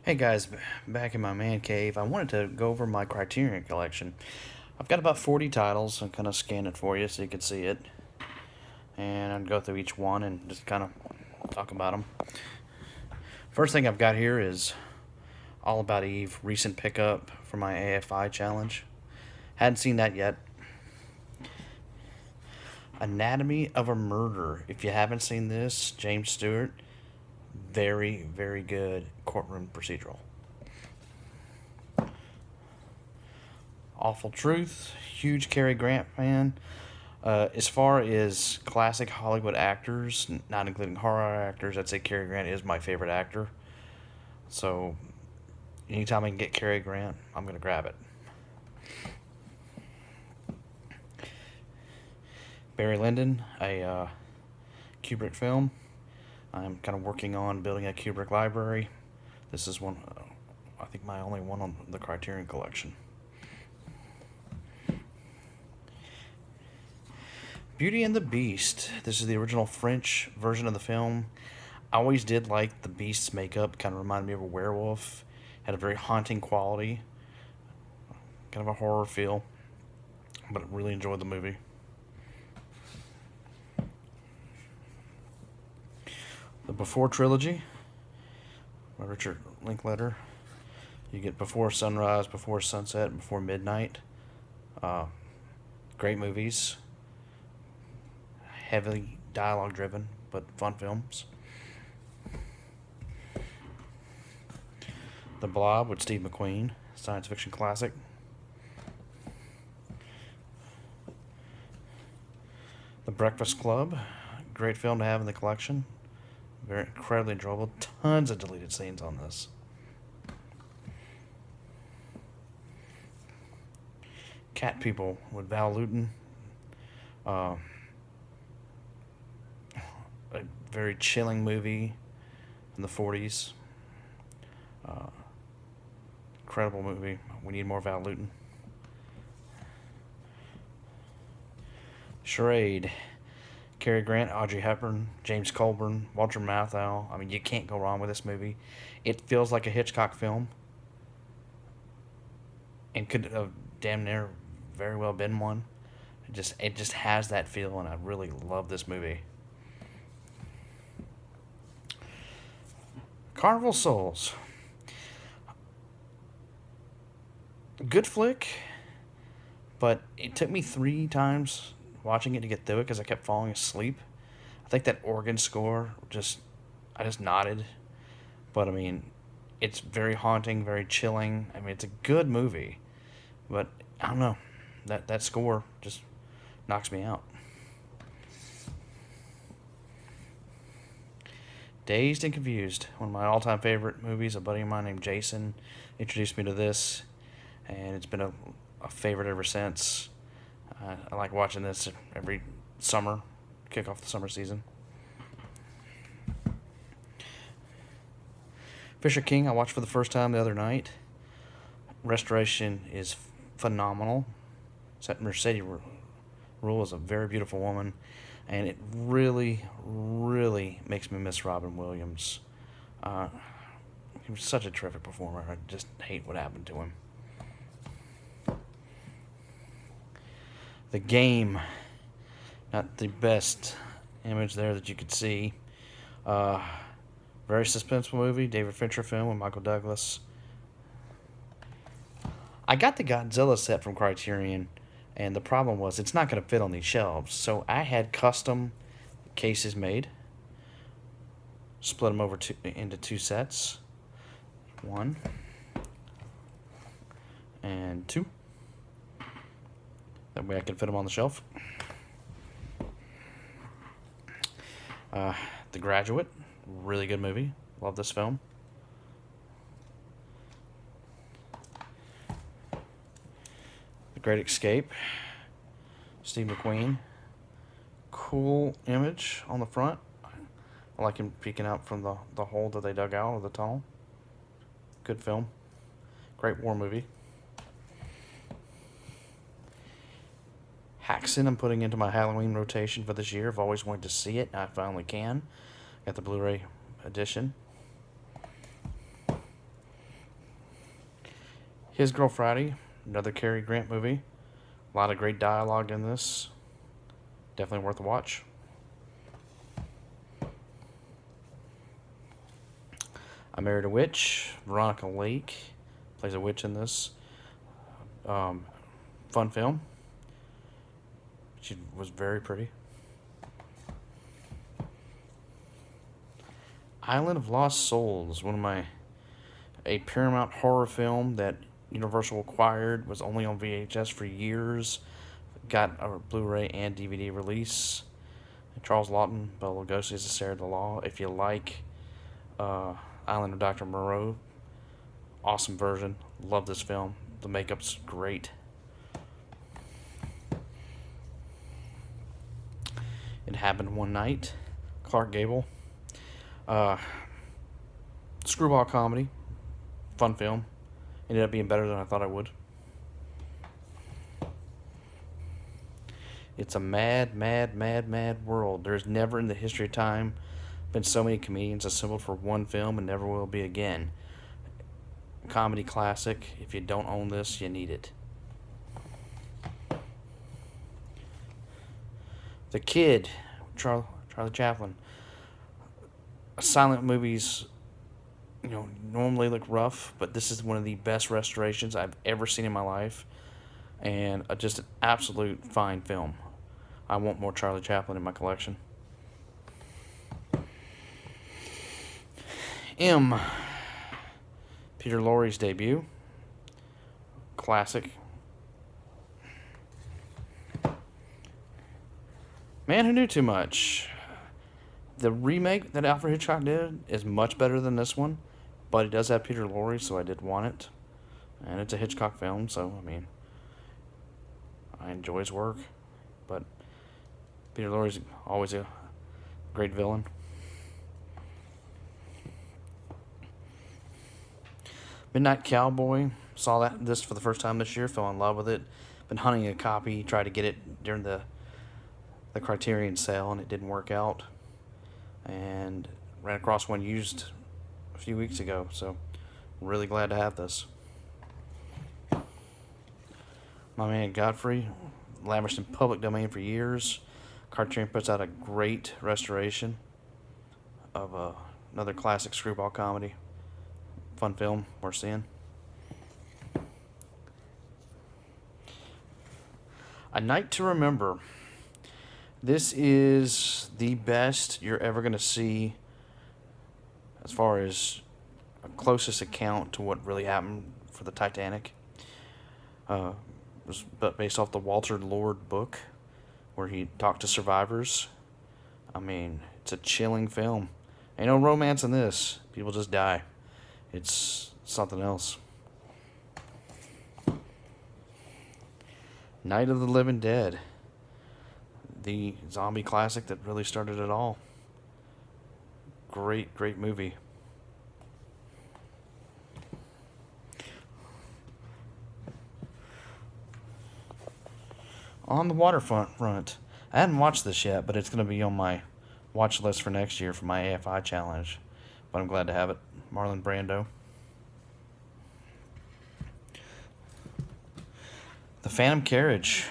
Hey guys, back in my man cave, I wanted to go over my Criterion Collection. I've got about 40 titles. I'm kind of scan it for you so you can see it. And I'll go through each one and just kind of talk about them. First thing I've got here is All About Eve, recent pickup for my AFI challenge. Hadn't seen that yet. Anatomy of a Murder. If you haven't seen this, James Stewart, very, very good courtroom procedural. Awful Truth, huge Cary Grant fan. As far as classic Hollywood actors, not including horror actors, I'd say Cary Grant is my favorite actor. So, anytime I can get Cary Grant, I'm going to grab it. Barry Lyndon, a Kubrick film. I'm kind of working on building a Kubrick library. This is one, I think my only one on the Criterion Collection. Beauty and the Beast. This is the original French version of the film. I always did like the Beast's makeup. Kind of reminded me of a werewolf. Had a very haunting quality. Kind of a horror feel. But I really enjoyed the movie. The Before trilogy by Richard Linklater. You get Before Sunrise, Before Sunset, and Before Midnight. Great movies. Heavily dialogue driven, but fun films. The Blob with Steve McQueen, science fiction classic. The Breakfast Club, great film to have in the collection. Very incredibly enjoyable. Tons of deleted scenes on this. Cat People with Val Lewton. A very chilling movie from the 40s. Incredible movie. We need more Val Lewton. Charade. Cary Grant, Audrey Hepburn, James Colburn, Walter Matthau. I mean, you can't go wrong with this movie. It feels like a Hitchcock film. And could have damn near very well been one. It just has that feel, and I really love this movie. Carnival Souls. Good flick, but it took me 3 times watching it to get through it because I kept falling asleep. I think that organ score I just nodded. But I mean, it's very haunting, very chilling. I mean, it's a good movie, but I don't know, that score just knocks me out. Dazed and Confused, one of my all-time favorite movies. A buddy of mine named Jason introduced me to this, and it's been a favorite ever since. I like watching this every summer, kick off the summer season. Fisher King, I watched for the first time the other night. Restoration is phenomenal. Mercedes Rule is a very beautiful woman, and it really, really makes me miss Robin Williams. He was such a terrific performer. I just hate what happened to him. The Game, not the best image there that you could see. Very suspenseful movie, David Fincher film with Michael Douglas. I got the Godzilla set from Criterion, and the problem was it's not going to fit on these shelves. So I had custom cases made, split them over into 2 sets. 1 and 2. That way I can fit them on the shelf. The Graduate, really good movie. Love this film. The Great Escape, Steve McQueen. Cool image on the front. I like him peeking out from the hole that they dug out of the tunnel. Good film. Great war movie. Haxon, I'm putting into my Halloween rotation for this year. I've always wanted to see it, and I finally can. Got the Blu-ray edition. His Girl Friday, another Cary Grant movie. A lot of great dialogue in this. Definitely worth a watch. I Married a Witch. Veronica Lake plays a witch in this. Fun film. She was very pretty. Island of Lost Souls, a Paramount horror film that Universal acquired, was only on VHS for years. Got a Blu-ray and DVD release. Charles Lawton, Bela Lugosi as Sarah the Law. If you like Island of Dr. Moreau, awesome version. Love this film. The makeup's great. It Happened One Night. Clark Gable. Screwball comedy. Fun film. Ended up being better than I thought I would. It's a mad, mad, mad, mad world. There's never in the history of time been so many comedians assembled for one film, and never will be again. Comedy classic. If you don't own this, you need it. The Kid, Charlie Chaplin. Silent movies, normally look rough, but this is one of the best restorations I've ever seen in my life, and just an absolute fine film. I want more Charlie Chaplin in my collection. M. Peter Lorre's debut. Classic. Man Who Knew Too Much. The remake that Alfred Hitchcock did is much better than this one, but it does have Peter Lorre, so I did want it. And it's a Hitchcock film, so, I enjoy his work. But Peter Lorre's always a great villain. Midnight Cowboy. Saw this for the first time this year. Fell in love with it. Been hunting a copy. Tried to get it during the Criterion sale, and it didn't work out. And ran across one used a few weeks ago. So, really glad to have this. My Man Godfrey. Lavished in public domain for years. Criterion puts out a great restoration of another classic screwball comedy. Fun film worth seeing. A Night to Remember. This is the best you're ever going to see as far as a closest account to what really happened for the Titanic. It was based off the Walter Lord book, where he talked to survivors. It's a chilling film. Ain't no romance in this. People just die. It's something else. Night of the Living Dead. The zombie classic that really started it all. Great, great movie. On the Waterfront. I hadn't watched this yet, but it's going to be on my watch list for next year for my AFI challenge. But I'm glad to have it. Marlon Brando. The Phantom Carriage.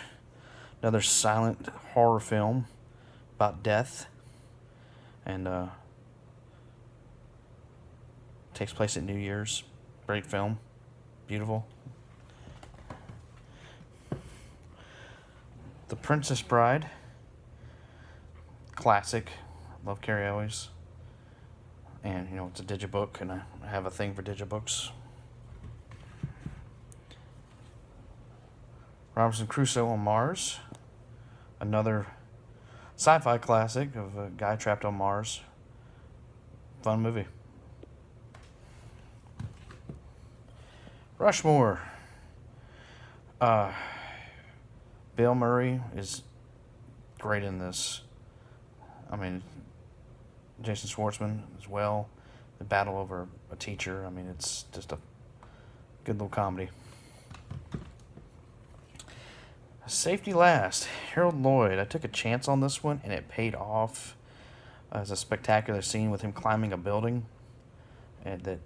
Another silent horror film about death. And takes place at New Year's. Great film. Beautiful. The Princess Bride. Classic. Love Carrie Elwes. And, it's a digibook, and I have a thing for digibooks. Robinson Crusoe on Mars. Another sci-fi classic of a guy trapped on Mars. Fun movie. Rushmore. Bill Murray is great in this. Jason Schwartzman as well. The battle over a teacher. It's just a good little comedy. Safety Last. Harold Lloyd. I took a chance on this one, and it paid off. As a spectacular scene with him climbing a building, and that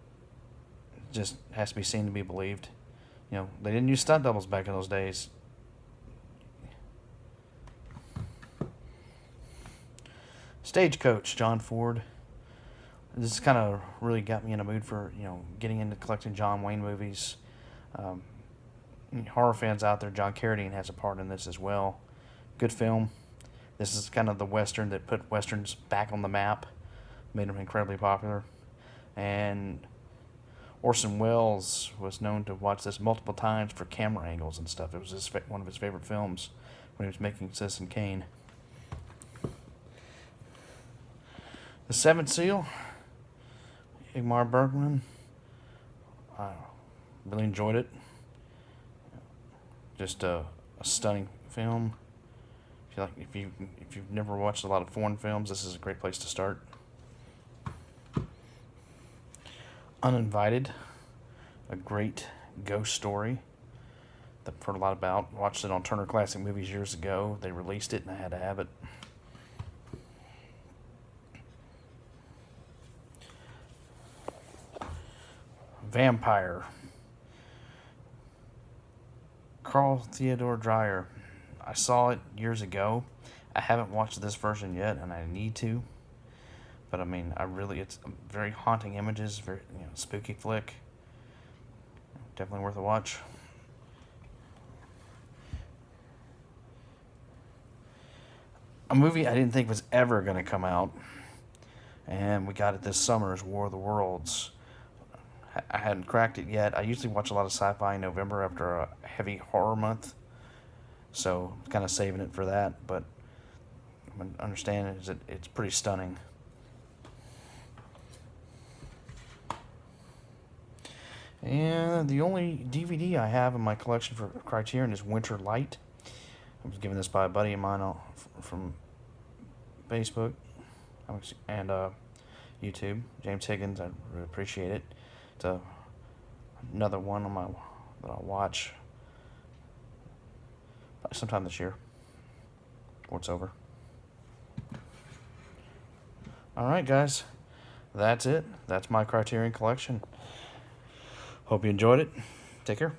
just has to be seen to be believed. They didn't use stunt doubles back in those days. Stagecoach, John Ford. This kind of really got me in a mood for, getting into collecting John Wayne movies. Um, Horror fans out there, John Carradine has a part in this as well. Good film. This is kind of the Western that put Westerns back on the map, made them incredibly popular. And Orson Welles was known to watch this multiple times for camera angles and stuff. It was one of his favorite films when he was making Citizen Kane. The Seventh Seal, Ingmar Bergman. I really enjoyed it. Just a stunning film. If you've never watched a lot of foreign films, this is a great place to start. Uninvited, a great ghost story that I've heard a lot about. Watched it on Turner Classic Movies years ago. They released it and I had to have it. Vampire, Carl Theodor Dreyer. I saw it years ago. I haven't watched this version yet, and I need to. But it's very haunting images, very spooky flick. Definitely worth a watch. A movie I didn't think was ever going to come out, and we got it this summer, is War of the Worlds. I hadn't cracked it yet. I usually watch a lot of sci-fi in November after a heavy horror month, so I'm kind of saving it for that. But I understand is that it's pretty stunning. And the only DVD I have in my collection for Criterion is Winter Light. I was given this by a buddy of mine from Facebook and YouTube, James Higgins. I really appreciate it. It's another one that I'll watch sometime this year before it's over. Alright, guys. That's it. That's my Criterion collection. Hope you enjoyed it. Take care.